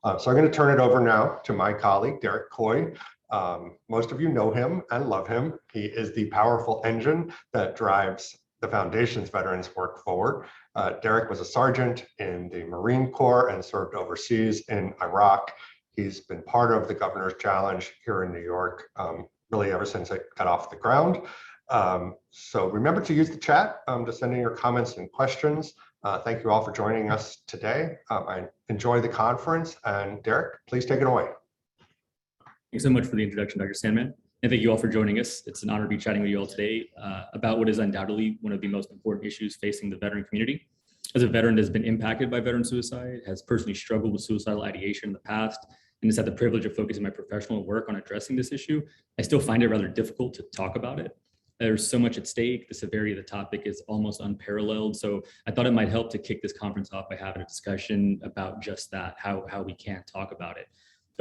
So I'm going to turn it over now to my colleague, Derek Coy. Most of you know him and love him. He is the powerful engine that drives the Foundation's veterans work forward. Derek was a sergeant in the Marine Corps and served overseas in Iraq. He's been part of the Governor's Challenge here in New York, really ever since it got off the ground. So remember to use the chat to send in your comments and questions. Thank you all for joining us today. I enjoy the conference, and Derek, please take it away. Thanks so much for the introduction, Dr. Sandman, and thank you all for joining us. It's an honor to be chatting with you all today about what is undoubtedly one of the most important issues facing the veteran community. As a veteran that has been impacted by veteran suicide, has personally struggled with suicidal ideation in the past, and has had the privilege of focusing my professional work on addressing this issue, I still find it rather difficult to talk about it. There's so much at stake. The severity of the topic is almost unparalleled. So I thought it might help to kick this conference off by having a discussion about just that, how we can talk about it.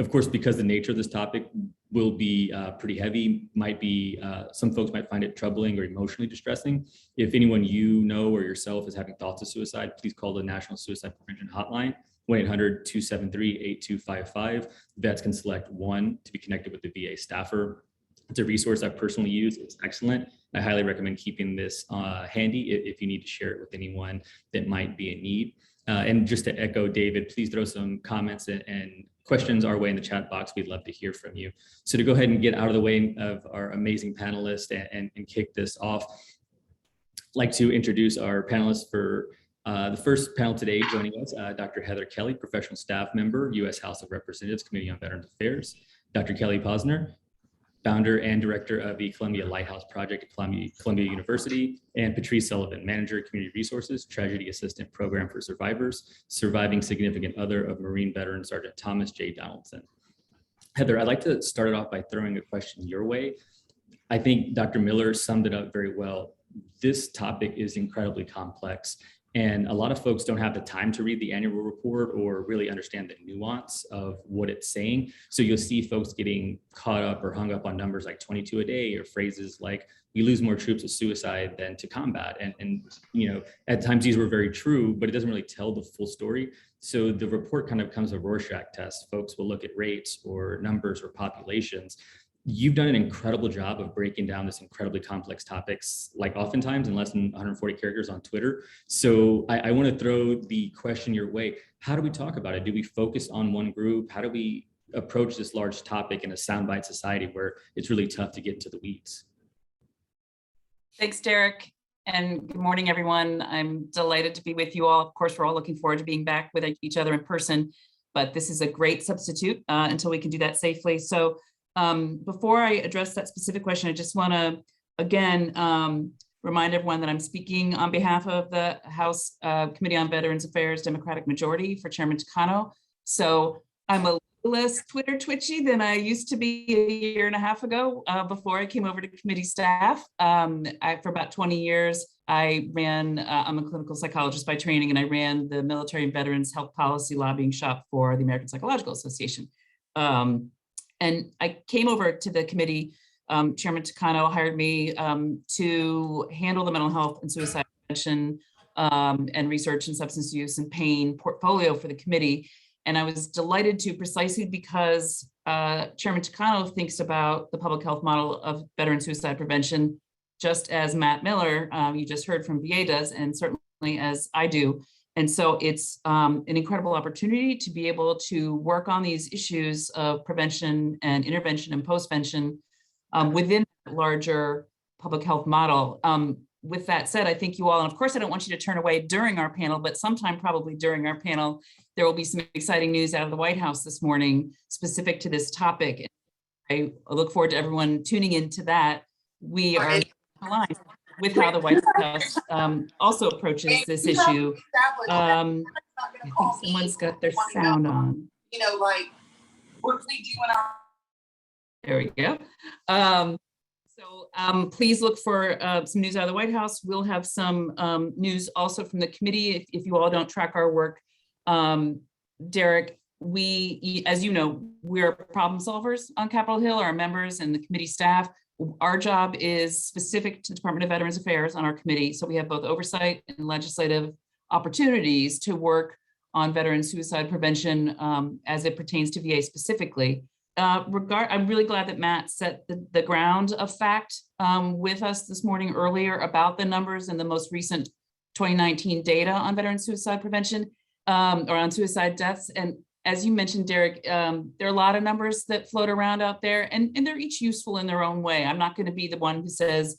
Of course, because the nature of this topic will be pretty heavy, might be, some folks might find it troubling or emotionally distressing. If anyone you know or yourself is having thoughts of suicide, please call the National Suicide Prevention Hotline, 1-800-273-8255. Vets can select 1 to be connected with the VA staffer. It's a resource I've personally used. It's excellent. I highly recommend keeping this handy if you need to share it with anyone that might be in need. And just to echo David, please throw some comments and questions our way in the chat box. We'd love to hear from you. So to go ahead and get out of the way of our amazing panelists and kick this off, I'd like to introduce our panelists for the first panel today. Joining us, Dr. Heather Kelly, professional staff member, U.S. House of Representatives Committee on Veterans Affairs, Dr. Kelly Posner, founder and director of the Columbia Lighthouse Project at Columbia University, and Patrice Sullivan, manager of community resources, tragedy assistant program for survivors, surviving significant other of Marine veteran Sergeant Thomas J. Donaldson. Heather, I'd like to start it off by throwing a question your way. I think Dr. Miller summed it up very well. This topic is incredibly complex, and a lot of folks don't have the time to read the annual report or really understand the nuance of what it's saying. So you'll see folks getting caught up or hung up on numbers like 22 a day or phrases like, we lose more troops to suicide than to combat. And you know, at times these were very true, but it doesn't really tell the full story. So the report kind of becomes a Rorschach test. Folks will look at rates or numbers or populations. You've done an incredible job of breaking down this incredibly complex topics, like oftentimes in less than 140 characters on Twitter. So I want to throw the question your way. How do we talk about it? Do we focus on one group? How do we approach this large topic in a soundbite society where it's really tough to get into the weeds? Thanks, Derek. And good morning, everyone. I'm delighted to be with you all. Of course, we're all looking forward to being back with each other in person, but this is a great substitute until we can do that safely. So before I address that specific question, I just want to, again, remind everyone that I'm speaking on behalf of the House Committee on Veterans Affairs Democratic Majority for Chairman Takano. So I'm a little less Twitter twitchy than I used to be a year and a half ago before I came over to committee staff. For about 20 years, I ran, I'm a clinical psychologist by training, and I ran the Military and Veterans Health Policy Lobbying Shop for the American Psychological Association. And I came over to the committee, Chairman Takano hired me to handle the mental health and suicide prevention and research and substance use and pain portfolio for the committee. And I was delighted to, precisely because Chairman Takano thinks about the public health model of veteran suicide prevention, just as Matt Miller, you just heard from VA does, and certainly as I do. And so it's an incredible opportunity to be able to work on these issues of prevention and intervention and postvention within that larger public health model. With that said, I think you all, and of course I don't want you to turn away during our panel, but sometime probably during our panel, there will be some exciting news out of the White House this morning specific to this topic. I look forward to everyone tuning into that. We are aligned with how the White House also approaches this issue. I think someone's got their sound on. You know, like, what we do in our... There we go. So please look for some news out of the White House. We'll have some news also from the committee if you all don't track our work. Derek, we, as you know, we're problem solvers on Capitol Hill, our members and the committee staff. Our job is specific to the Department of Veterans Affairs on our committee. So we have both oversight and legislative opportunities to work on veteran suicide prevention as it pertains to VA specifically. I'm really glad that Matt set the ground of fact with us this morning earlier about the numbers and the most recent 2019 data on veteran suicide prevention or on suicide deaths. And as you mentioned, Derek, there are a lot of numbers that float around out there, and they're each useful in their own way. I'm not going to be the one who says,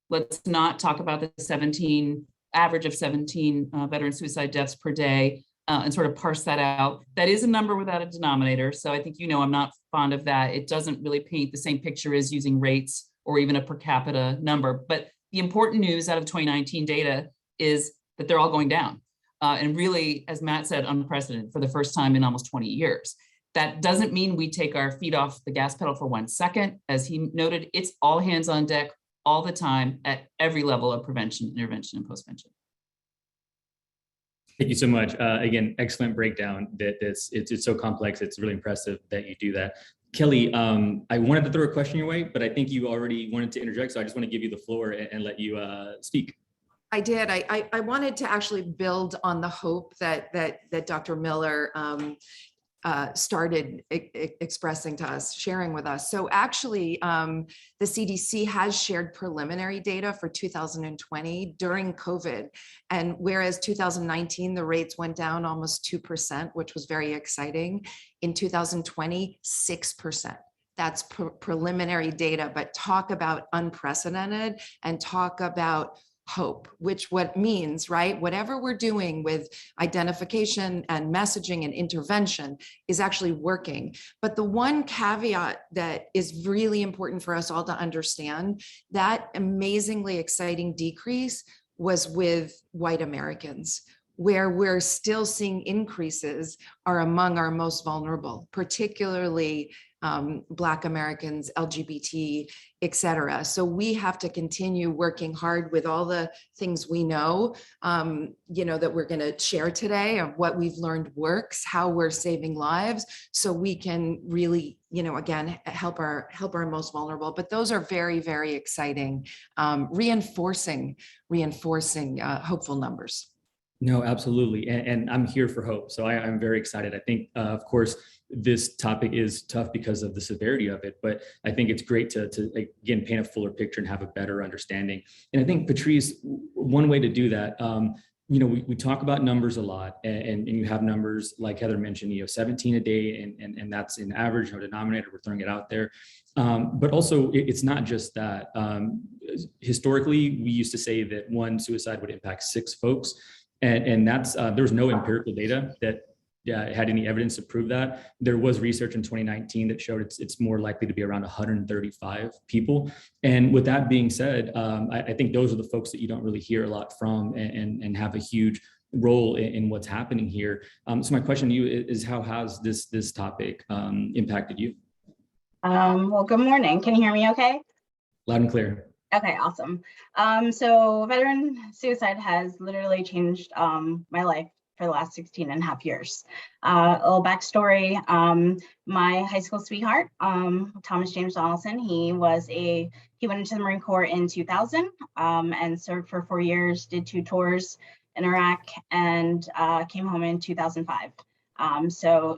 let's not talk about the average of 17 veteran suicide deaths per day and sort of parse that out. That is a number without a denominator. So I think, I'm not fond of that. It doesn't really paint the same picture as using rates or even a per capita number. But the important news out of 2019 data is that they're all going down. And really, as Matt said, unprecedented for the first time in almost 20 years. That doesn't mean we take our feet off the gas pedal for 1 second. As he noted, it's all hands on deck all the time at every level of prevention, intervention, and postvention. Thank you so much. Again, excellent breakdown. It's so complex. It's really impressive that you do that. Kelly, I wanted to throw a question your way, but I think you already wanted to interject. So I just want to give you the floor and let you speak. I did. I wanted to actually build on the hope that Dr. Miller started expressing to us, sharing with us. So actually, the CDC has shared preliminary data for 2020 during COVID. And whereas 2019, the rates went down almost 2%, which was very exciting. In 2020, 6%. That's preliminary data, but talk about unprecedented and talk about hope, which what means, right? Whatever we're doing with identification and messaging and intervention is actually working. But the one caveat that is really important for us all to understand, that amazingly exciting decrease was with white Americans. Where we're still seeing increases are among our most vulnerable, particularly Black Americans, LGBT, et cetera. So we have to continue working hard with all the things we know, that we're going to share today of what we've learned works, how we're saving lives, so we can really, again, help our most vulnerable. But those are very, very exciting, reinforcing hopeful numbers. No, absolutely. And I'm here for hope. So I'm very excited. I think, of course, this topic is tough because of the severity of it, but I think it's great to again, paint a fuller picture and have a better understanding. And I think, Patrice, one way to do that, we talk about numbers a lot, and you have numbers like Heather mentioned, 17 a day, and that's an average, no denominator, we're throwing it out there. But also it's not just that. Historically, we used to say that one suicide would impact 6 folks. And that's there's no empirical data that had any evidence to prove that. There was research in 2019 that showed it's more likely to be around 135 people. And with that being said, I think those are the folks that you don't really hear a lot from and have a huge role in what's happening here. So my question to you is, how has this topic impacted you? Well, good morning. Can you hear me okay? Loud and clear. Okay, awesome. So veteran suicide has literally changed my life for the last 16 and a half years. A little backstory, my high school sweetheart, Thomas James Donaldson, he went into the Marine Corps in 2000 and served for 4 years, did 2 tours in Iraq, and came home in 2005. So,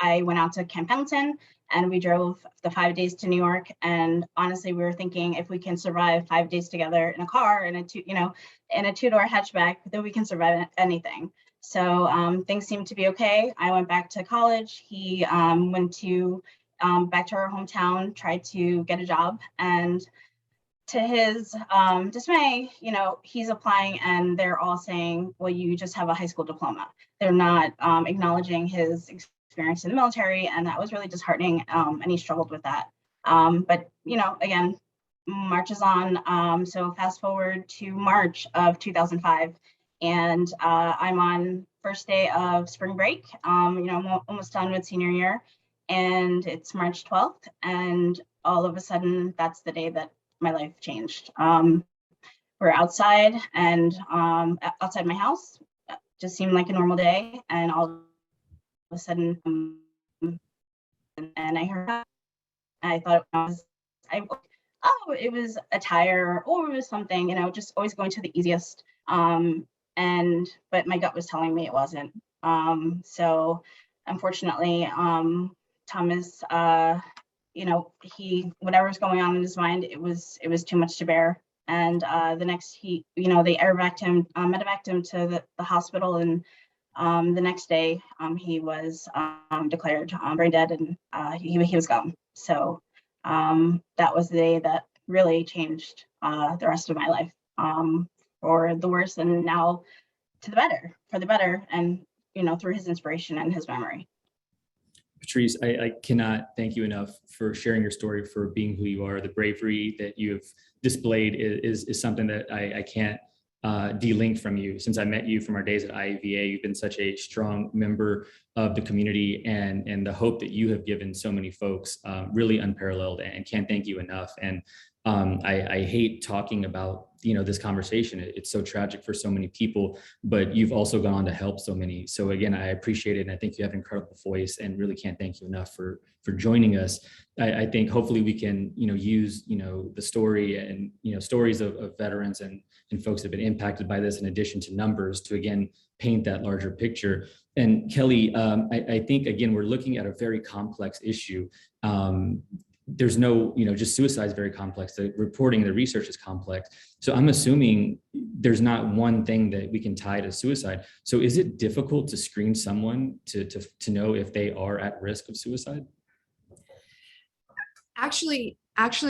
I went out to Camp Pendleton, and we drove the 5 days to New York. And honestly, we were thinking, if we can survive 5 days together in a car in a 2-door hatchback, then we can survive anything. So things seemed to be okay. I went back to college. He went back to our hometown, tried to get a job, and to his dismay, he's applying and they're all saying, well, you just have a high school diploma. They're not acknowledging his experience in the military, and that was really disheartening, and he struggled with that. But, again, March is on. So fast forward to March of 2005, and I'm on first day of spring break. I'm almost done with senior year, and it's March 12th, and all of a sudden, that's the day that my life changed. We're outside, and outside my house, just seemed like a normal day, and all of a sudden, and I heard that. I thought it was a tire or it was something, just always going to the easiest but my gut was telling me it wasn't. So unfortunately, Thomas, whatever's going on in his mind, it was too much to bear. And the next, they airvaced him, medevaced him to the hospital, and the next day he was declared brain dead, and he was gone. So that was the day that really changed the rest of my life, for the worse, and now for the better, and through his inspiration and his memory. Patrice, I cannot thank you enough for sharing your story, for being who you are. The bravery that you have displayed is something that I can't de-link from you. Since I met you from our days at IAVA, you've been such a strong member of the community, and the hope that you have given so many folks, really unparalleled, and can't thank you enough. And I hate talking about this conversation. It's so tragic for so many people, but you've also gone on to help so many. So again, I appreciate it, and I think you have an incredible voice, and really can't thank you enough for joining us. I think hopefully we can use the story and stories of veterans and folks that have been impacted by this, in addition to numbers, to again paint that larger picture. And Kelly, I think again we're looking at a very complex issue. There's no, just suicide is very complex. The reporting, the research is complex. So I'm assuming there's not one thing that we can tie to suicide. So is it difficult to screen someone to know if they are at risk of suicide? Actually,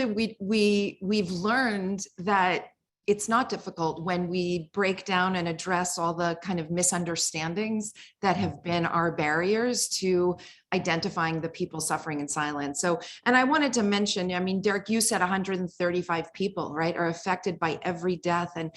we've learned that it's not difficult when we break down and address all the kind of misunderstandings that have been our barriers to identifying the people suffering in silence. So, and I wanted to mention, Derek, you said 135 people, right, are affected by every death. And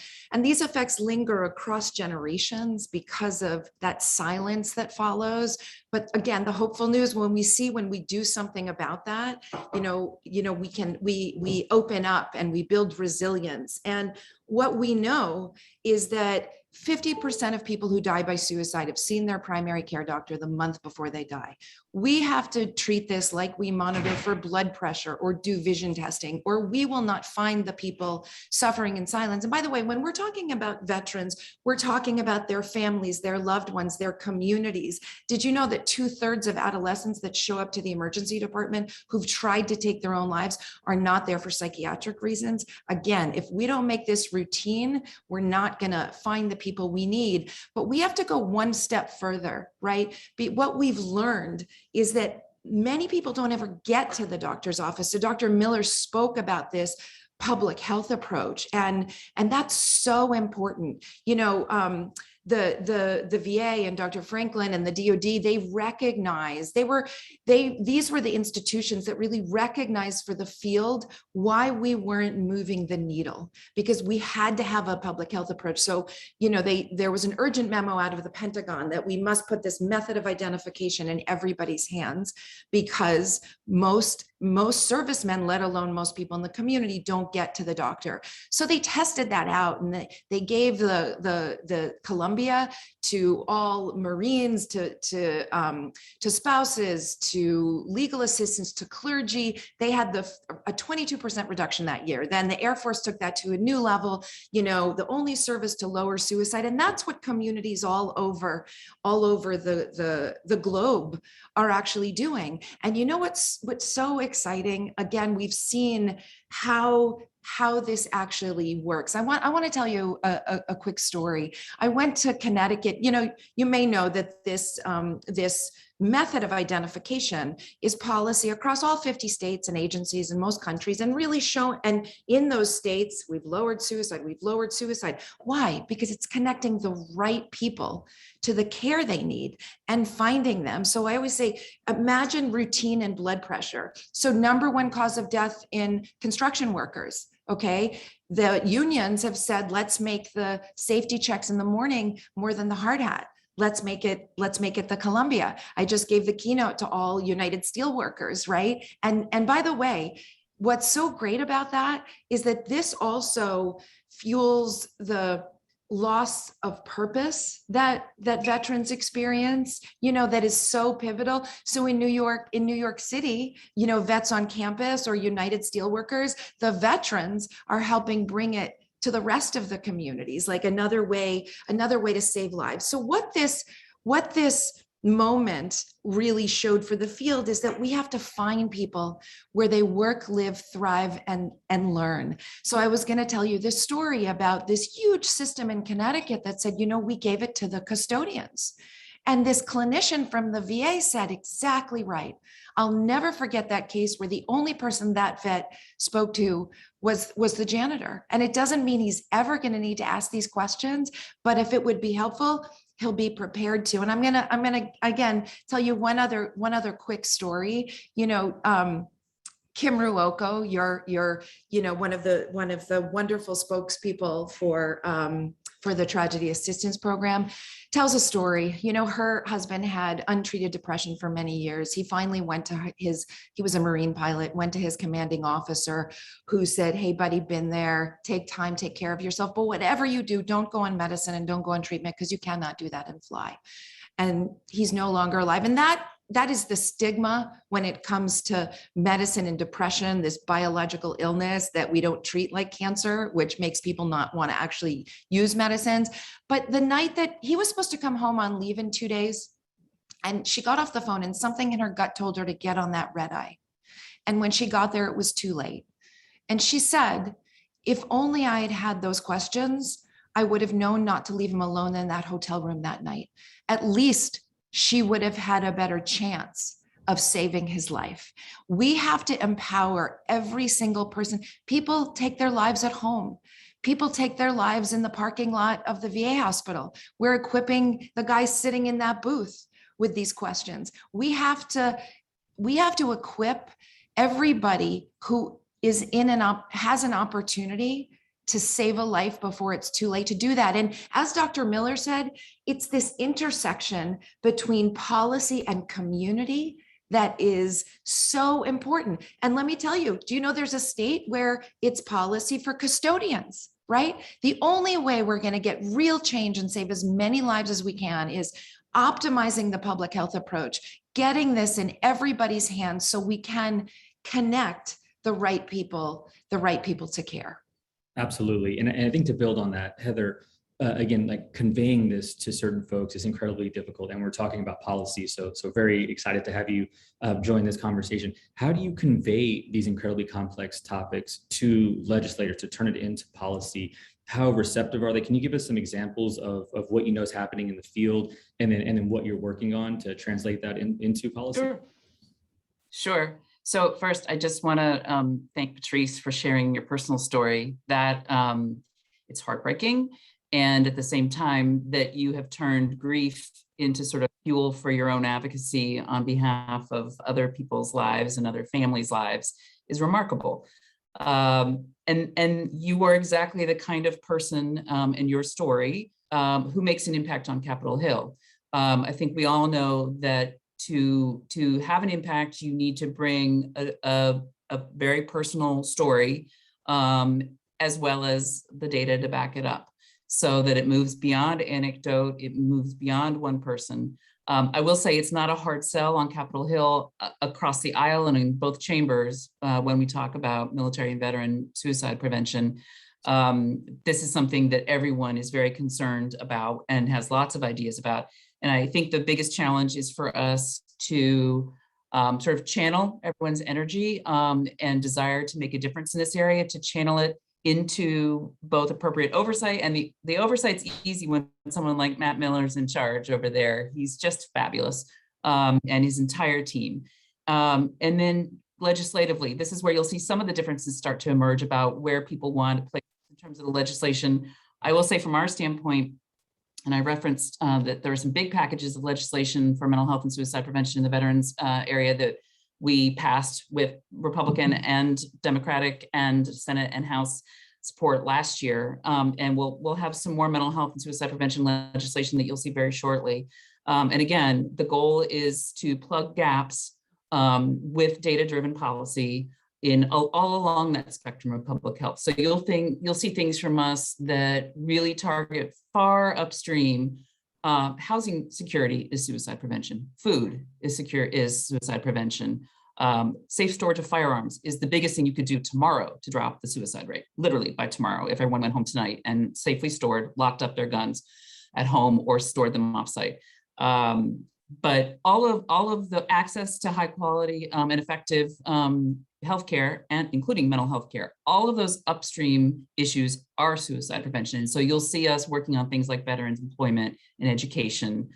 these effects linger across generations because of that silence that follows. But again, the hopeful news, when we do something about that, we open up and we build resilience. And what we know is that 50% of people who die by suicide have seen their primary care doctor the month before they die. We have to treat this like we monitor for blood pressure or do vision testing, or we will not find the people suffering in silence. And by the way, when we're talking about veterans, we're talking about their families, their loved ones, their communities. Did you know that 2/3 of adolescents that show up to the emergency department who've tried to take their own lives are not there for psychiatric reasons? Again, if we don't make this routine, we're not going to find the people we need. But we have to go one step further, right? What we've learned is that many people don't ever get to the doctor's office. So Dr. Miller spoke about this public health approach, and that's so important. The VA and Dr. Franklin and the DoD, they recognized, these were the institutions that really recognized for the field why we weren't moving the needle, because we had to have a public health approach. So, there was an urgent memo out of the Pentagon that we must put this method of identification in everybody's hands, because most servicemen, let alone most people in the community, don't get to the doctor. So they tested that out, and they gave the Columbia to all Marines, to spouses, to legal assistants, to clergy. They had a 22% reduction that year. Then the Air Force took that to a new level, the only service to lower suicide. And that's what communities all over the globe are actually doing. And what's so exciting? Again, we've seen how this actually works. I want to tell you a quick story. I went to Connecticut. You may know that this method of identification is policy across all 50 states and agencies in most countries, and really and in those states, we've lowered suicide. Why? Because it's connecting the right people to the care they need and finding them. So I always say, imagine routine and blood pressure. So number one cause of death in construction workers. Okay. The unions have said, let's make the safety checks in the morning more than the hard hat. Let's make it the Columbia. I just gave the keynote to all United Steelworkers, right? And by the way, what's so great about that is that this also fuels the loss of purpose that veterans experience, that is so pivotal. So in New York City, Vets on Campus or United Steelworkers, the veterans are helping bring it to the rest of the communities, like another way to save lives. So what this moment really showed for the field is that we have to find people where they work, live, thrive, and learn. So I was going to tell you this story about this huge system in Connecticut that said, we gave it to the custodians. And this clinician from the VA said, exactly right. I'll never forget that case where the only person that vet spoke to was the janitor. And it doesn't mean he's ever going to need to ask these questions, but if it would be helpful, he'll be prepared to. And I'm gonna again tell you one other quick story. Kim Ruoko, you're one of the wonderful spokespeople for the Tragedy Assistance Program, tells a story. Her husband had untreated depression for many years. He finally went to he was a Marine pilot, went to his commanding officer who said, hey buddy, been there, take time, take care of yourself. But whatever you do, don't go on medicine and don't go on treatment because you cannot do that and fly. And he's no longer alive. And that is the stigma when it comes to medicine and depression, this biological illness that we don't treat like cancer, which makes people not want to actually use medicines. But the night that he was supposed to come home on leave in 2 days, and she got off the phone and something in her gut told her to get on that red eye. And when she got there, it was too late. And she said, if only I had had those questions, I would have known not to leave him alone in that hotel room that night. At least she would have had a better chance of saving his life. We have to empower every single person. People take their lives at home. People take their lives in the parking lot of the VA hospital. We're equipping the guys sitting in that booth with these questions. We have to equip everybody who is has an opportunity to save a life before it's too late to do that. And as Dr. Miller said, it's this intersection between policy and community that is so important. And let me tell you, do you know there's a state where it's policy for custodians, right? The only way we're going to get real change and save as many lives as we can is optimizing the public health approach, getting this in everybody's hands so we can connect the right people to care. Absolutely. And I think to build on that, Heather, again, like conveying this to certain folks is incredibly difficult. And we're talking about policy. So very excited to have you join this conversation. How do you convey these incredibly complex topics to legislators to turn it into policy? How receptive are they? Can you give us some examples of what you know is happening in the field and then what you're working on to translate that into policy? Sure. So first, I just want to thank Patrice for sharing your personal story. That it's heartbreaking. And at the same time that you have turned grief into sort of fuel for your own advocacy on behalf of other people's lives and other families' lives is remarkable. And you are exactly the kind of person in your story who makes an impact on Capitol Hill. I think we all know that to have an impact, you need to bring a very personal story as well as the data to back it up so that it moves beyond anecdote, it moves beyond one person. I will say it's not a hard sell on Capitol Hill across the aisle and in both chambers when we talk about military and veteran suicide prevention. This is something that everyone is very concerned about and has lots of ideas about. And I think the biggest challenge is for us to sort of channel everyone's energy and desire to make a difference in this area, to channel it into both appropriate oversight. And the oversight's easy when someone like Matt Miller's in charge over there. He's just fabulous, and his entire team. And then legislatively, this is where you'll see some of the differences start to emerge about where people want to play in terms of the legislation. I will say from our standpoint, and I referenced that there are some big packages of legislation for mental health and suicide prevention in the veterans area that we passed with Republican and Democratic and Senate and House support last year. And we'll have some more mental health and suicide prevention legislation that you'll see very shortly. And again, the goal is to plug gaps with data-driven policy in all along that spectrum of public health. So you'll see things from us that really target far upstream. Housing security is suicide prevention. Food is suicide prevention. Safe storage of firearms is the biggest thing you could do tomorrow to drop the suicide rate, literally by tomorrow, if everyone went home tonight and safely stored, locked up their guns at home or stored them offsite. But all of the access to high quality and effective healthcare, and including mental health care, all of those upstream issues are suicide prevention. And so you'll see us working on things like veterans employment and education,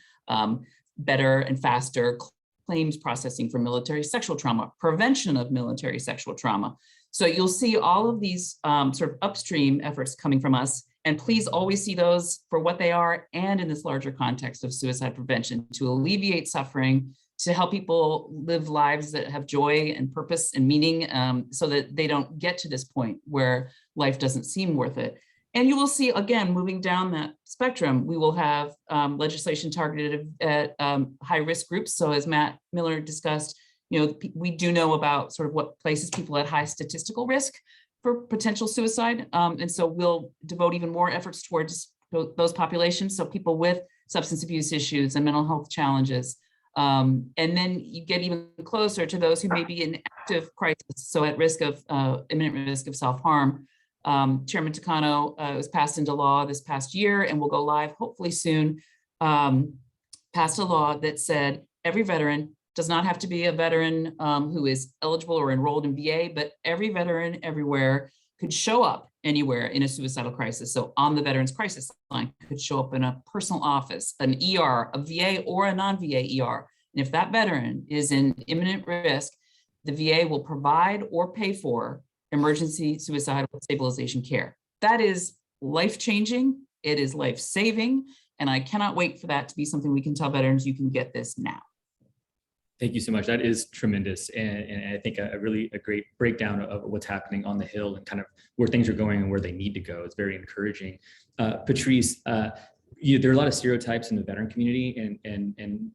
better and faster claims processing for military sexual trauma, prevention of military sexual trauma. So you'll see all of these sort of upstream efforts coming from us. And please always see those for what they are and in this larger context of suicide prevention, to alleviate suffering, to help people live lives that have joy and purpose and meaning, so that they don't get to this point where life doesn't seem worth it. And you will see, again, moving down that spectrum, we will have legislation targeted at high-risk groups. So as Matt Miller discussed, we do know about sort of what places people at high statistical risk for potential suicide. And so we'll devote even more efforts towards those populations. So people with substance abuse issues and mental health challenges. And then you get even closer to those who may be in active crisis, so at risk of imminent risk of self-harm. Chairman Takano was passed into law this past year and will go live hopefully soon, passed a law that said every veteran does not have to be a veteran who is eligible or enrolled in VA, but every veteran everywhere could show up anywhere in a suicidal crisis. So on the Veterans Crisis Line, could show up in a personal office, an ER, a VA or a non-VA ER. And if that veteran is in imminent risk, the VA will provide or pay for emergency suicidal stabilization care. That is life-changing, it is life-saving, and I cannot wait for that to be something we can tell veterans, you can get this now. Thank you so much. That is tremendous. And I think a great breakdown of what's happening on the Hill and kind of where things are going and where they need to go. It's very encouraging. Patrice, there are a lot of stereotypes in the veteran community, and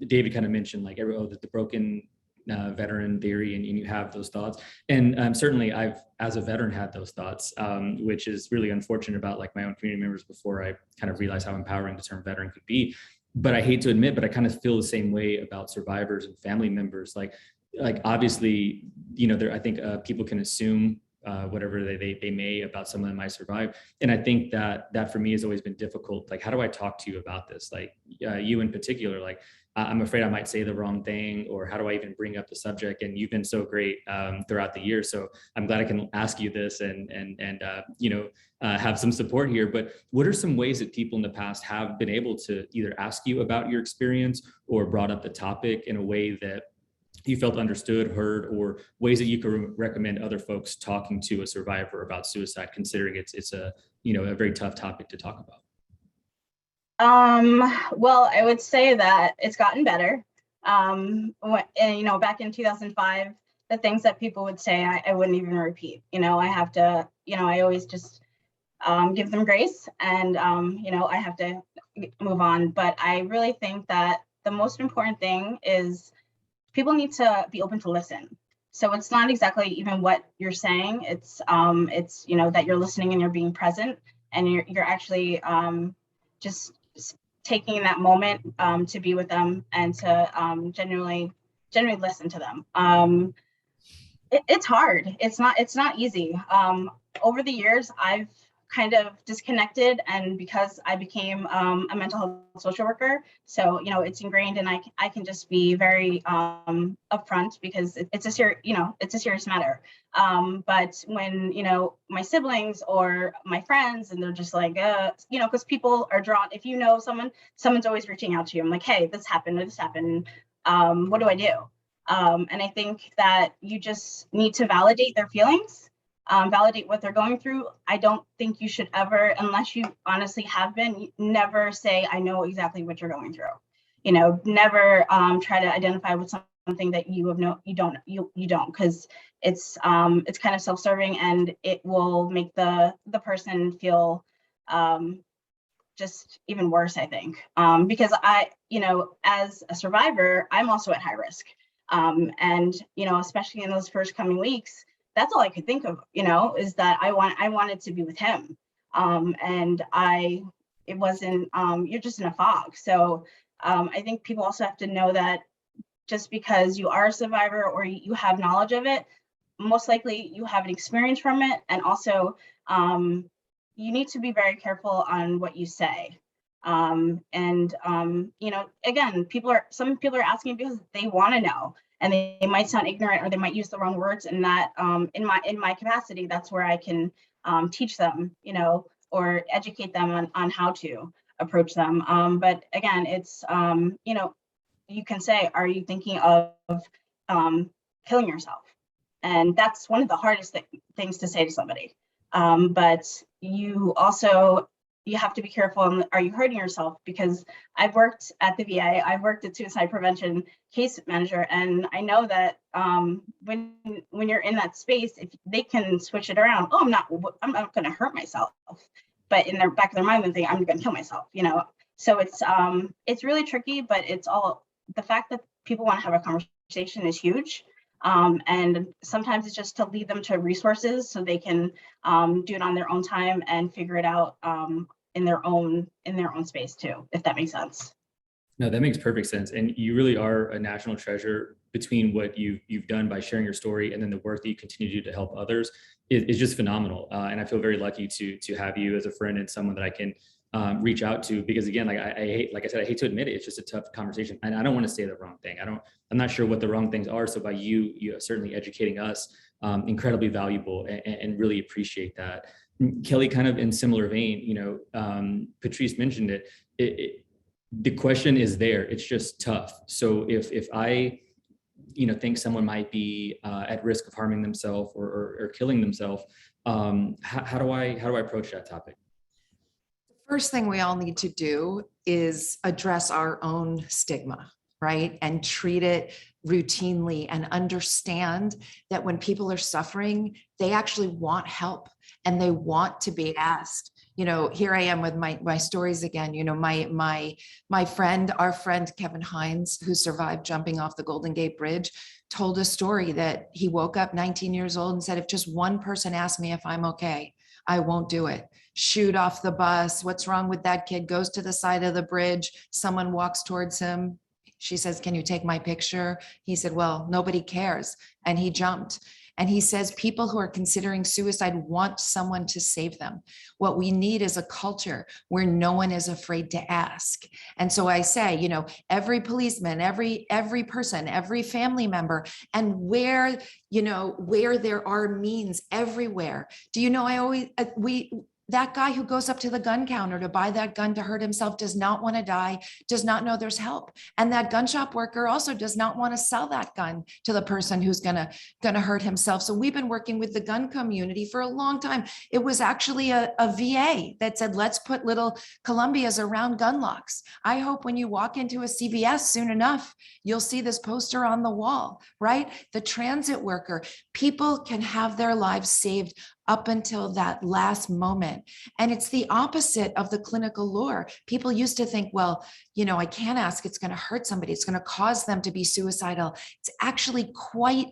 David kind of mentioned like the broken veteran theory, and you have those thoughts. And certainly I've, as a veteran, had those thoughts, which is really unfortunate about like my own community members before I kind of realized how empowering the term veteran could be. But I hate to admit, but I kind of feel the same way about survivors and family members. Like obviously, I think people can assume whatever they may about someone that might survive. And I think that for me has always been difficult. Like, how do I talk to you about this? Like you in particular, like I'm afraid I might say the wrong thing, or how do I even bring up the subject? And you've been so great throughout the year. So I'm glad I can ask you this and have some support here. But what are some ways that people in the past have been able to either ask you about your experience or brought up the topic in a way that you felt understood, heard, or ways that you could recommend other folks talking to a survivor about suicide, considering it's a very tough topic to talk about? Well, I would say that it's gotten better. Back in 2005, the things that people would say, I wouldn't even repeat. I have to, I always just give them grace, and I have to move on. But I really think that the most important thing is people need to be open to listen. So it's not exactly even what you're saying. It's that you're listening and you're being present, and you're actually just taking that moment to be with them and to genuinely listen to them. It's hard. It's not easy. Over the years, I've kind of disconnected, and because I became a mental health social worker, so it's ingrained, and I can just be very upfront because it's a serious matter. But when my siblings or my friends, and they're just like because people are drawn, if someone's always reaching out to you. I'm like, hey, this happened, what do I do? And I think that you just need to validate their feelings. Validate what they're going through. I don't think you should ever, unless you honestly have been, never say, I know exactly what you're going through. Never try to identify with something that you don't, because it's kind of self-serving, and it will make the person feel just even worse, I think. Because as a survivor, I'm also at high risk. And especially in those first coming weeks, that's all I could think of, is that I wanted to be with him. And it wasn't, you're just in a fog. So I think people also have to know that just because you are a survivor or you have knowledge of it. Most likely you have an experience from it. And also you need to be very careful on what you say. You know, again, some people are asking because they want to know, and they might sound ignorant or they might use the wrong words, and that in my capacity, that's where I can teach them, you know, or educate them on how to approach them. But again, it's, you know, you can say, are you thinking of killing yourself? And that's one of the hardest things to say to somebody. But you also, you have to be careful. And are you hurting yourself? Because I've worked at the VA, I've worked at suicide prevention case manager, and I know that when you're in that space, if they can switch it around, oh, I'm not going to hurt myself, but in their back of their mind, they think I'm going to kill myself. You know, so it's really tricky, but it's all the fact that people want to have a conversation is huge. And sometimes it's just to lead them to resources so they can do it on their own time and figure it out in their own space too, if that makes sense. No, that makes perfect sense. And you really are a national treasure. Between what you've done by sharing your story and then the work that you continue to do to help others is just phenomenal. And I feel very lucky to have you as a friend and someone that I can reach out to, because again, like I hate to admit it, it's just a tough conversation, and I don't want to say the wrong thing. I'm not sure what the wrong things are. So by you certainly educating us, incredibly valuable, and really appreciate that. Kelly, kind of in similar vein, you know, Patrice mentioned it. The question is there. It's just tough. So if I, you know, think someone might be at risk of harming themselves or killing themselves, how do I approach that topic? First thing we all need to do is address our own stigma, right? And treat it routinely and understand that when people are suffering, they actually want help and they want to be asked. You know, here I am with my stories again. You know, my friend, our friend, Kevin Hines, who survived jumping off the Golden Gate Bridge, told a story that he woke up 19 years old and said, if just one person asked me if I'm okay, I won't do it. Shoot off the bus. What's wrong with that kid? Goes to the side of the bridge. Someone walks towards him. She says, can you take my picture? He said, well, nobody cares. And he jumped. And he says people who are considering suicide want someone to save them. What we need is a culture where no one is afraid to ask. And so I say, you know, every policeman, every person, every family member, and where there are means everywhere. Do you know, that guy who goes up to the gun counter to buy that gun to hurt himself does not want to die, does not know there's help. And that gun shop worker also does not want to sell that gun to the person who's gonna hurt himself. So we've been working with the gun community for a long time. It was actually a VA that said, let's put little Columbias around gun locks. I hope when you walk into a CVS soon enough, you'll see this poster on the wall, right? The transit worker, people can have their lives saved up until that last moment. And it's the opposite of the clinical lore. People used to think, well, you know, I can't ask, it's going to hurt somebody. It's going to cause them to be suicidal. It's actually quite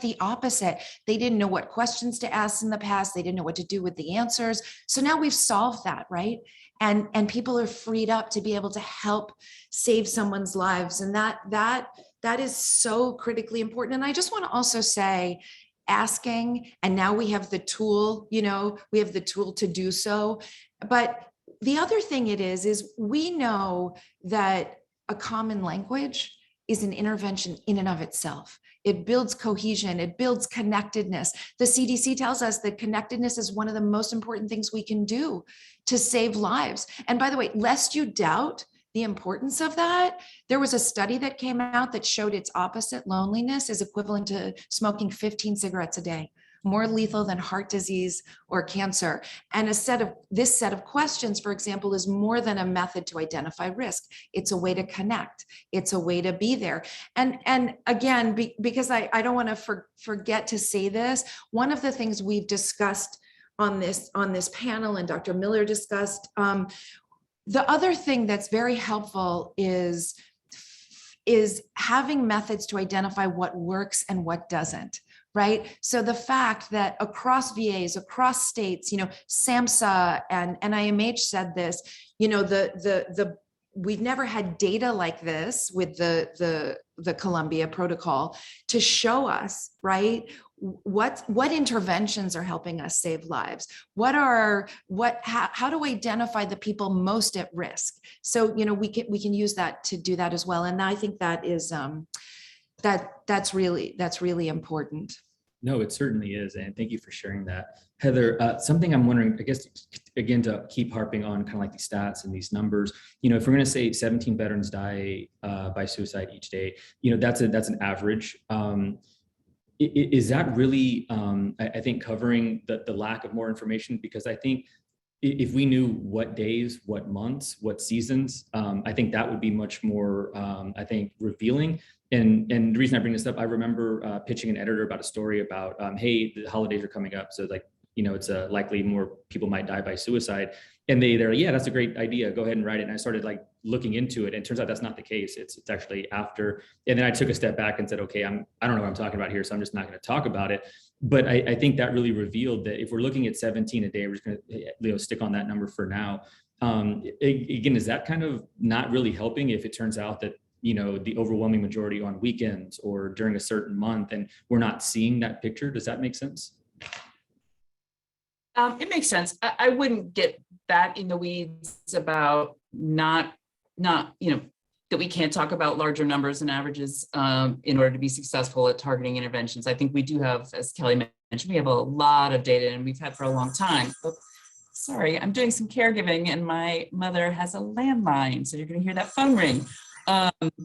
the opposite. They didn't know what questions to ask in the past. They didn't know what to do with the answers. So now we've solved that, right? And people are freed up to be able to help save someone's lives. And that is so critically important. And I just want to also say, asking, and now we have the tool, you know, we have the tool to do so. But the other thing it is we know that a common language is an intervention in and of itself. It builds cohesion, it builds connectedness. The CDC tells us that connectedness is one of the most important things we can do to save lives. And by the way, lest you doubt the importance of that, there was a study that came out that showed its opposite. Loneliness is equivalent to smoking 15 cigarettes a day, more lethal than heart disease or cancer. And this set of questions, for example, is more than a method to identify risk. It's a way to connect. It's a way to be there. And again, because I don't want to forget to say this, one of the things we've discussed on this panel, and Dr. Miller discussed, the other thing that's very helpful is having methods to identify what works and what doesn't, right? So the fact that across VAs, across states, you know, SAMHSA and NIMH said this, you know, the we've never had data like this with the Columbia Protocol to show us, right? What interventions are helping us save lives? How to identify the people most at risk? So, we can use that to do that as well. And I think that is, that's really important. No, it certainly is. And thank you for sharing that. Heather, something I'm wondering, I guess, again, to keep harping on kind of like these stats and these numbers, if we're going to say 17 veterans die by suicide each day, that's an average. Is that really, I think, covering the lack of more information? Because I think if we knew what days, what months, what seasons, I think that would be much more, I think, revealing. And the reason I bring this up, I remember pitching an editor about a story about, hey, the holidays are coming up, so it's likely more people might die by suicide. And they're like, yeah, that's a great idea. Go ahead and write it. And I started looking into it, and it turns out that's not the case. It's actually after. And then I took a step back and said, okay, I don't know what I'm talking about here, so I'm just not going to talk about it. But I think that really revealed that if we're looking at 17 a day, we're just going to stick on that number for now. Again, is that kind of not really helping if it turns out that the overwhelming majority on weekends or during a certain month, and we're not seeing that picture? Does that make sense? It makes sense. I wouldn't get that in the weeds about not that we can't talk about larger numbers and averages in order to be successful at targeting interventions. I think we do have, as Kelly mentioned, we have a lot of data, and we've had for a long time. Oh, sorry, I'm doing some caregiving, and my mother has a landline, so you're going to hear that phone ring. Why don't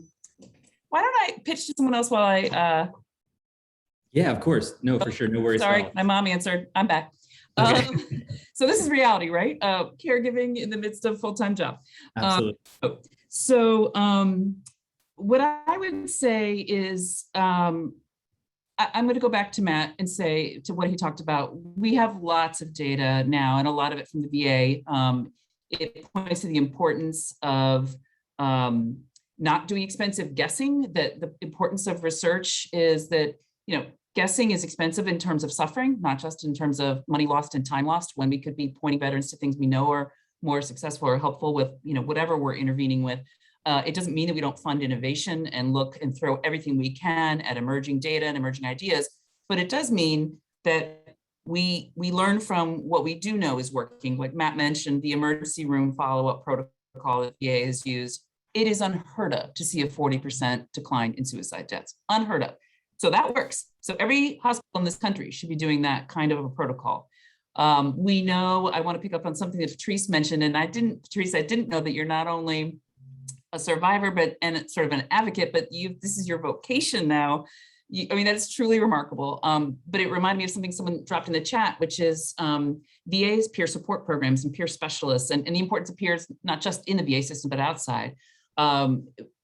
I pitch to someone else while I? Yeah, of course. No, for sure. No worries. Sorry, my mom answered. I'm back. Okay. So this is reality, right? Caregiving in the midst of full-time job. Absolutely. What I would say is, I'm going to go back to Matt and say to what he talked about. We have lots of data now, and a lot of it from the VA. It points to the importance of not doing expensive guessing. That the importance of research is that, guessing is expensive in terms of suffering, not just in terms of money lost and time lost, when we could be pointing veterans to things we know are more successful or helpful with, whatever we're intervening with. It doesn't mean that we don't fund innovation and look and throw everything we can at emerging data and emerging ideas, but it does mean that we learn from what we do know is working. Like Matt mentioned, the emergency room follow-up protocol that the VA has used, it is unheard of to see a 40% decline in suicide deaths, unheard of. So that works. So every hospital in this country should be doing that kind of a protocol. We know, I want to pick up on something that Patrice mentioned, and Patrice, I didn't know that you're not only a survivor, and sort of an advocate, but this is your vocation now. That is truly remarkable. But it reminded me of something someone dropped in the chat, which is VA's peer support programs and peer specialists, and the importance of peers, not just in the VA system, but outside.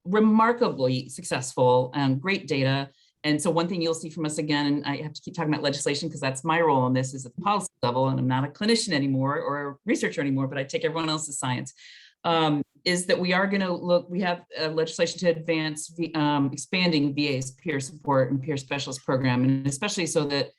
Remarkably successful, great data. And so one thing you'll see from us again, and I have to keep talking about legislation because that's my role in this, is at the policy level, and I'm not a clinician anymore or a researcher anymore, but I take everyone else's science, is that we are going to look, we have legislation to advance expanding VA's peer support and peer specialist program, and especially so that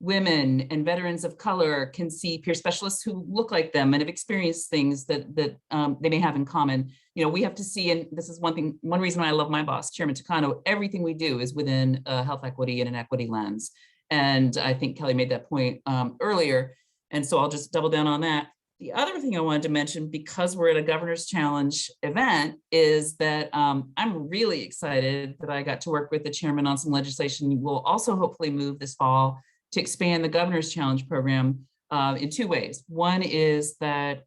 women and veterans of color can see peer specialists who look like them and have experienced things that they may have in common. We have to see, and this is one reason why I love my boss, Chairman Takano, everything we do is within a health equity and an equity lens. And I think Kelly made that point earlier. And so I'll just double down on that. The other thing I wanted to mention, because we're at a Governor's Challenge event, is that I'm really excited that I got to work with the chairman on some legislation we'll also hopefully move this fall to expand the Governor's Challenge program in two ways. One is that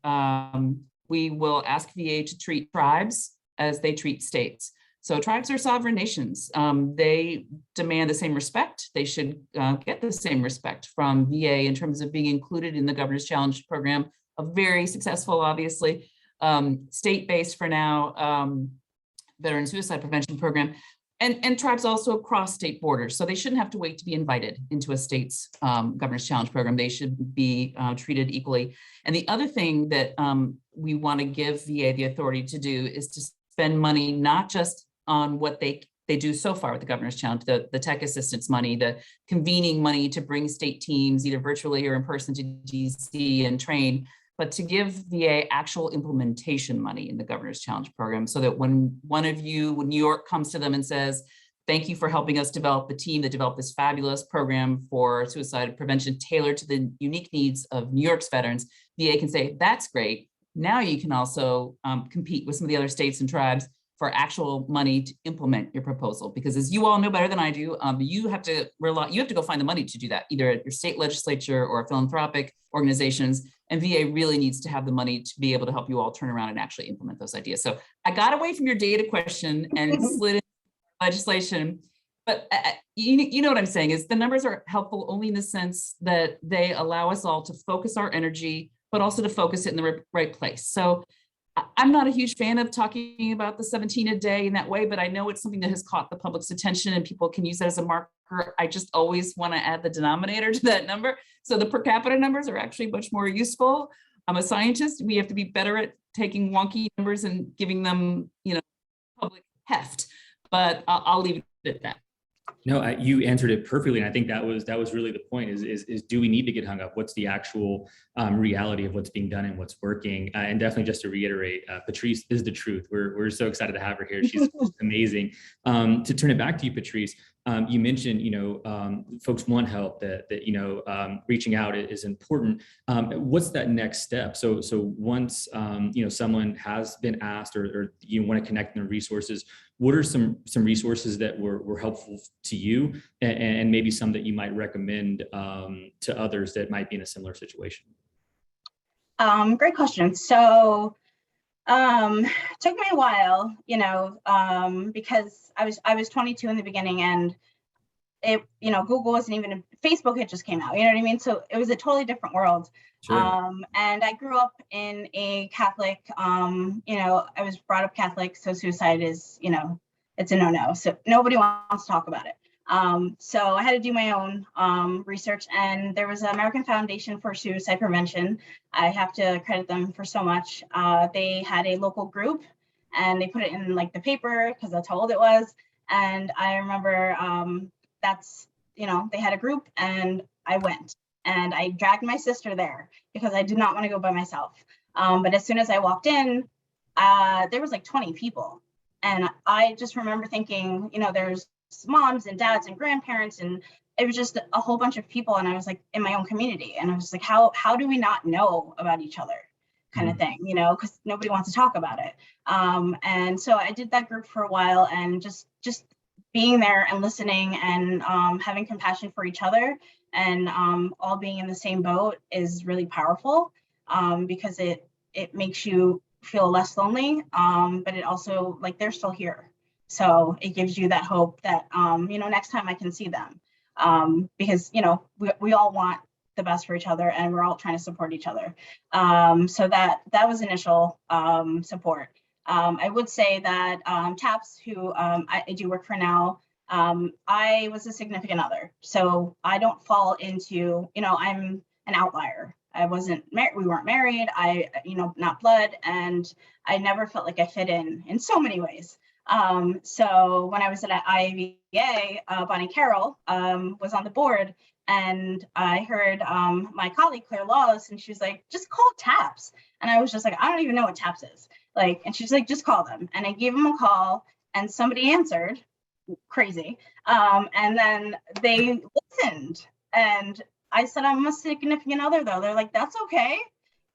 we will ask VA to treat tribes as they treat states. So tribes are sovereign nations. They demand the same respect. They should get the same respect from VA in terms of being included in the Governor's Challenge program, a very successful, obviously, state-based for now, veteran suicide prevention program. And tribes also cross state borders. So they shouldn't have to wait to be invited into a state's Governor's Challenge program. They should be treated equally. And the other thing that we want to give VA the authority to do is to spend money, not just on what they do so far with the Governor's Challenge, the tech assistance money, the convening money to bring state teams either virtually or in person to DC and train, but to give VA actual implementation money in the Governor's Challenge Program, so that when when New York comes to them and says, thank you for helping us develop the team that developed this fabulous program for suicide prevention tailored to the unique needs of New York's veterans, VA can say, that's great. Now you can also compete with some of the other states and tribes for actual money to implement your proposal. Because as you all know better than I do, you have to go find the money to do that, either at your state legislature or philanthropic organizations. And VA really needs to have the money to be able to help you all turn around and actually implement those ideas. So I got away from your data question and slid into legislation. But you know what I'm saying is the numbers are helpful only in the sense that they allow us all to focus our energy, but also to focus it in the right place. So I'm not a huge fan of talking about the 17 a day in that way, but I know it's something that has caught the public's attention and people can use that as a marker. I just always want to add the denominator to that number. So the per capita numbers are actually much more useful. I'm a scientist. We have to be better at taking wonky numbers and giving them, public heft, but I'll leave it at that. No, you answered it perfectly, and I think that was really the point. Is do we need to get hung up? What's the actual reality of what's being done and what's working? And definitely, just to reiterate, Patrice is the truth. We're so excited to have her here. She's amazing. To turn it back to you, Patrice, you mentioned folks want help. That reaching out is important. What's that next step? So once someone has been asked or you want to connect them to resources, what are some resources that were helpful to you, and maybe some that you might recommend to others that might be in a similar situation? Great question. So took me a while, because I was 22 in the beginning, and Google wasn't even, Facebook had just came out, you know what I mean? So it was a totally different world. Sure. And I grew up in a Catholic, I was brought up Catholic, so suicide is, it's a no-no. So nobody wants to talk about it. So I had to do my own research, and there was an American Foundation for Suicide Prevention. I have to credit them for so much. They had a local group, and they put it in like the paper because that's how old it was. And I remember they had a group, and I went. And I dragged my sister there because I did not want to go by myself. But as soon as I walked in, there was like 20 people. And I just remember thinking, there's moms and dads and grandparents, and it was just a whole bunch of people. And I was like in my own community. And I was like, how do we not know about each other kind of thing, because nobody wants to talk about it. And so I did that group for a while, and just being there and listening and having compassion for each other, and all being in the same boat is really powerful, because it makes you feel less lonely, but it also, like, they're still here. So it gives you that hope that, next time I can see them, because, we all want the best for each other, and we're all trying to support each other. So that was initial support. I would say that TAPS, who I do work for now, I was a significant other. So I don't fall into, I'm an outlier. I wasn't married, we weren't married, not blood, and I never felt like I fit in so many ways. So when I was at IAVA, Bonnie Carroll was on the board, and I heard my colleague, Claire Lawless, and she was like, just call TAPS. And I was just like, I don't even know what TAPS is. And she's like, just call them. And I gave them a call, and somebody answered, crazy. And then they listened, and I said, I'm a significant other though. They're like, that's okay.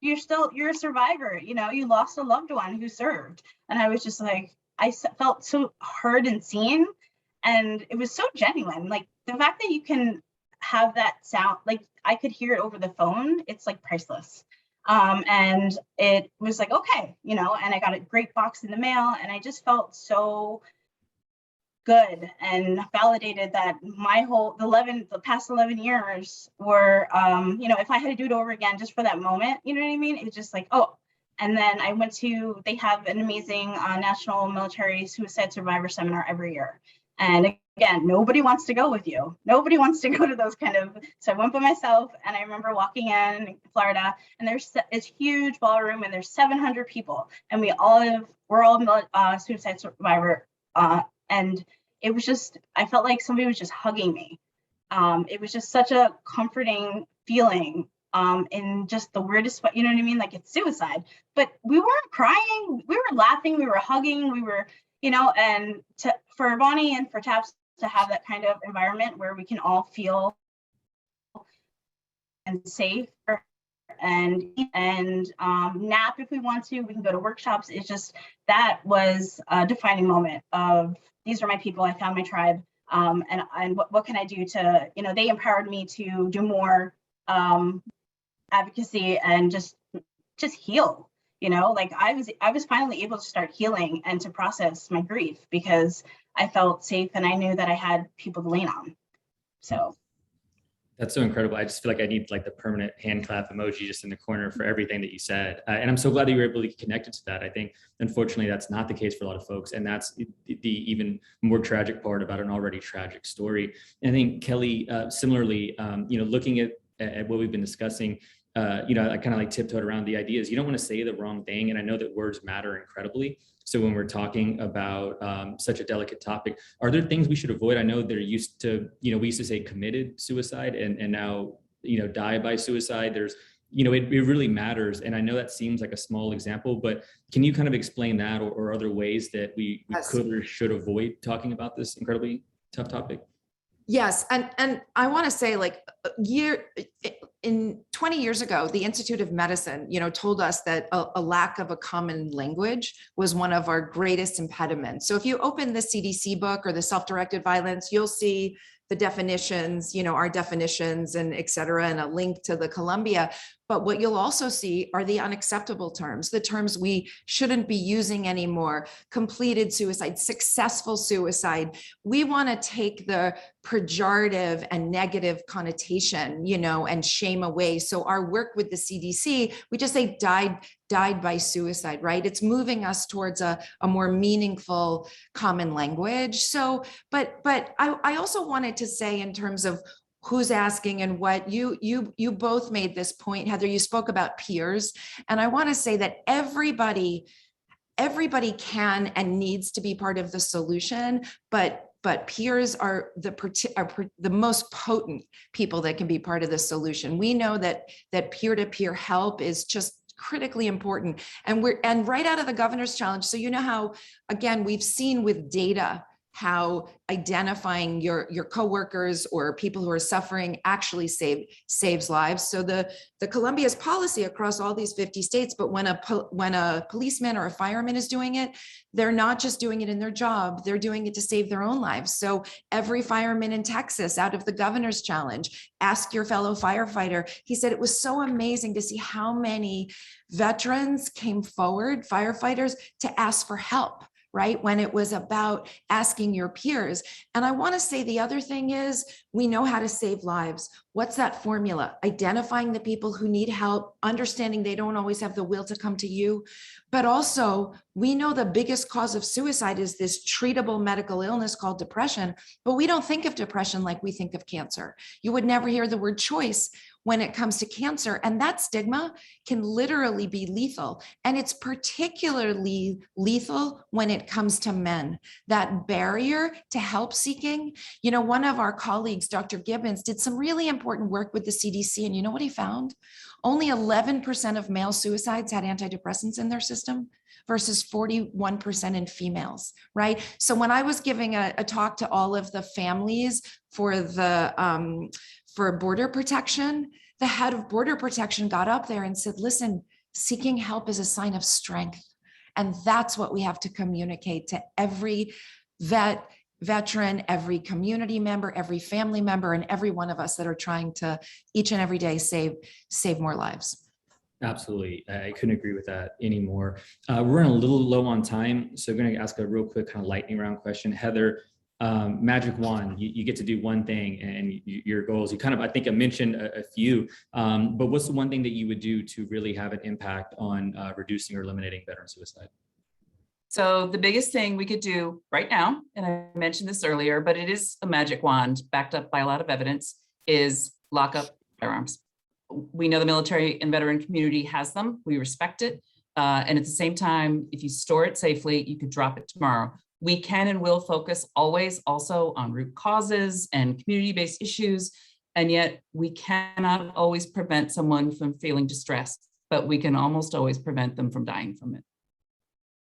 You're a survivor. You lost a loved one who served. And I was just like, I felt so heard and seen. And it was so genuine. Like, the fact that you can have that sound, like I could hear it over the phone, it's like priceless. And it was like, okay, and I got a great box in the mail, and I just felt so good and validated that the past 11 years were, if I had to do it over again just for that moment, you know what I mean? It was just like, oh. And then I went they have an amazing National Military Suicide Survivor Seminar every year. And again, nobody wants to go with you. Nobody wants to go to those so I went by myself, and I remember walking in Florida, and there's this huge ballroom, and there's 700 people, and we're all suicide survivor. And it was just, I felt like somebody was just hugging me. It was just such a comforting feeling in just the weirdest way, you know what I mean? Like, it's suicide, but we weren't crying, we were laughing, we were hugging, we were, you know, and for Bonnie and for TAPS to have that kind of environment where we can all feel and safe and nap if we want to, we can go to workshops. It's just, that was a defining moment of, these are my people, I found my tribe, and what can I do to, you know, they empowered me to do more advocacy and just heal, you know, like I was finally able to start healing and to process my grief because I felt safe and I knew that I had people to lean on. So that's so incredible. I just feel like I need like the permanent hand clap emoji just in the corner for everything that you said. And I'm so glad that you were able to get connected to that. I think, unfortunately, that's not the case for a lot of folks. And that's the even more tragic part about an already tragic story. And I think, Kelly, similarly, you know, looking at what we've been discussing, you know, I kind of like tiptoed around the ideas. You don't want to say the wrong thing. And I know that words matter incredibly. So when we're talking about such a delicate topic, are there things we should avoid? I know they're used to, you know, we used to say committed suicide and now, you know, die by suicide. There's, you know, it really matters. And I know that seems like a small example, but can you kind of explain that or other ways that we could or should avoid talking about this incredibly tough topic? Yes, and I want to say, like, in 20 years ago, the Institute of Medicine, you know, told us that a lack of a common language was one of our greatest impediments. So if you open the CDC book or the self-directed violence, you'll see the definitions, you know, our definitions and et cetera, and a link to the Columbia. But what you'll also see are the unacceptable terms, the terms we shouldn't be using anymore: completed suicide, successful suicide. We want to take the pejorative and negative connotation, you know, and shame away. So our work with the CDC, we just say died by suicide, right? It's moving us towards a more meaningful common language. So, but I also wanted to say, in terms of who's asking and what, you both made this point. Heather, you spoke about peers, and I want to say that everybody can and needs to be part of the solution, but peers are the most potent people that can be part of the solution. We know that peer-to-peer help is just critically important, and right out of the governor's challenge. So you know how, again, we've seen with data how identifying your coworkers or people who are suffering actually saves lives. So the Columbia's policy across all these 50 states, but when a policeman or a fireman is doing it, they're not just doing it in their job, they're doing it to save their own lives. So every fireman in Texas, out of the governor's challenge, ask your fellow firefighter. He said it was so amazing to see how many veterans came forward, firefighters, to ask for help, right? When it was about asking your peers. And I want to say the other thing is, we know how to save lives. What's that formula? Identifying the people who need help, understanding they don't always have the will to come to you, but also we know the biggest cause of suicide is this treatable medical illness called depression, but we don't think of depression like we think of cancer. You would never hear the word choice when it comes to cancer, and that stigma can literally be lethal. And it's particularly lethal when it comes to men. That barrier to help seeking, you know, one of our colleagues, Dr. Gibbons, did some really important work with the CDC, and you know what he found? Only 11% of male suicides had antidepressants in their system versus 41% in females, right? So when I was giving a talk to all of the families for border protection, the head of border protection got up there and said, listen, seeking help is a sign of strength. And that's what we have to communicate to every veteran, every community member, every family member, and every one of us that are trying to each and every day save more lives. Absolutely. I couldn't agree with that anymore. We're running a little low on time, so I'm going to ask a real quick kind of lightning round question. Heather, magic wand, you get to do one thing and your goals. You kind of, I think I mentioned a few, but what's the one thing that you would do to really have an impact on reducing or eliminating veteran suicide? So the biggest thing we could do right now, and I mentioned this earlier, but it is a magic wand backed up by a lot of evidence, is lockup firearms. We know the military and veteran community has them. We respect it. And at the same time, if you store it safely, you could drop it tomorrow. We can and will focus always also on root causes and community-based issues. And yet we cannot always prevent someone from feeling distressed, but we can almost always prevent them from dying from it.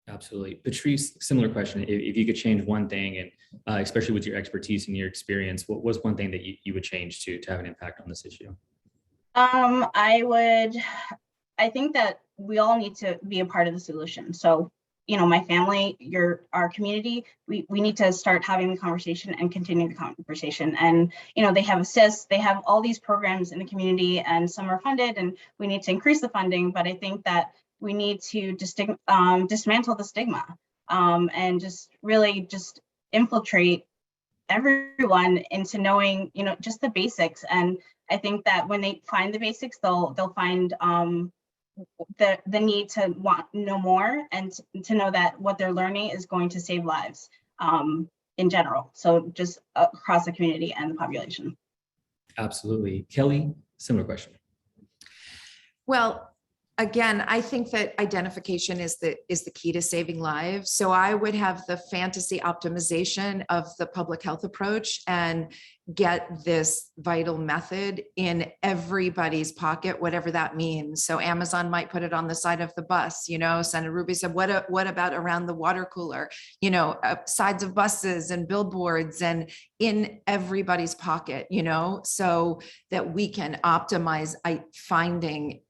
Absolutely. Patrice, similar question. If you could change one thing, and especially with your expertise and your experience, what was one thing that you would change to have an impact on this issue? I think that we all need to be a part of the solution. So, you know, my family, our community, we need to start having the conversation and continue the conversation. And, you know, they have assists, they have all these programs in the community, and some are funded, and we need to increase the funding. But I think that we need to dismantle the stigma, and just really just infiltrate everyone into knowing, you know, just the basics. And I think that when they find the basics, they'll find the need to know more, and to know that what they're learning is going to save lives in general. So just across the community and the population. Absolutely. Kelly, similar question. Well, again, I think that identification is the key to saving lives. So I would have the fantasy optimization of the public health approach and get this vital method in everybody's pocket, whatever that means. So Amazon might put it on the side of the bus. You know, Senator Ruby said, what about around the water cooler? You know, sides of buses and billboards, and in everybody's pocket, you know, so that we can optimize finding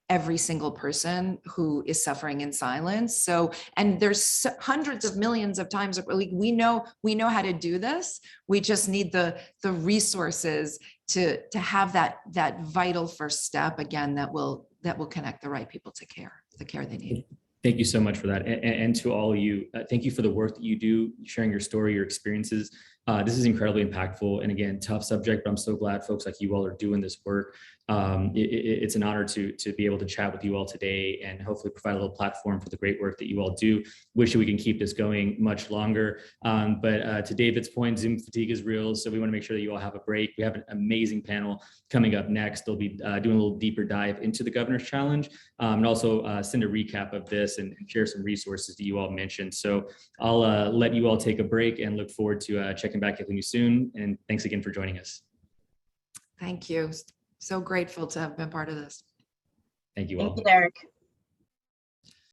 every single person who is suffering in silence. So, and there's hundreds of millions of times we know how to do this. We just need the resources to have that vital first step again that will connect the right people to the care they need. Thank you so much for that. And to all of you, thank you for the work that you do, sharing your story, your experiences. This is incredibly impactful. And again, tough subject, but I'm so glad folks like you all are doing this work. It's an honor to be able to chat with you all today, and hopefully provide a little platform for the great work that you all do. Wish that we can keep this going much longer. But to David's point, Zoom fatigue is real. So we want to make sure that you all have a break. We have an amazing panel coming up next. They'll be doing a little deeper dive into the Governor's Challenge, and also send a recap of this and share some resources that you all mentioned. So I'll let you all take a break and look forward to checking back with you soon. And thanks again for joining us. Thank you. So grateful to have been part of this. Thank you all. Thank you, Derek.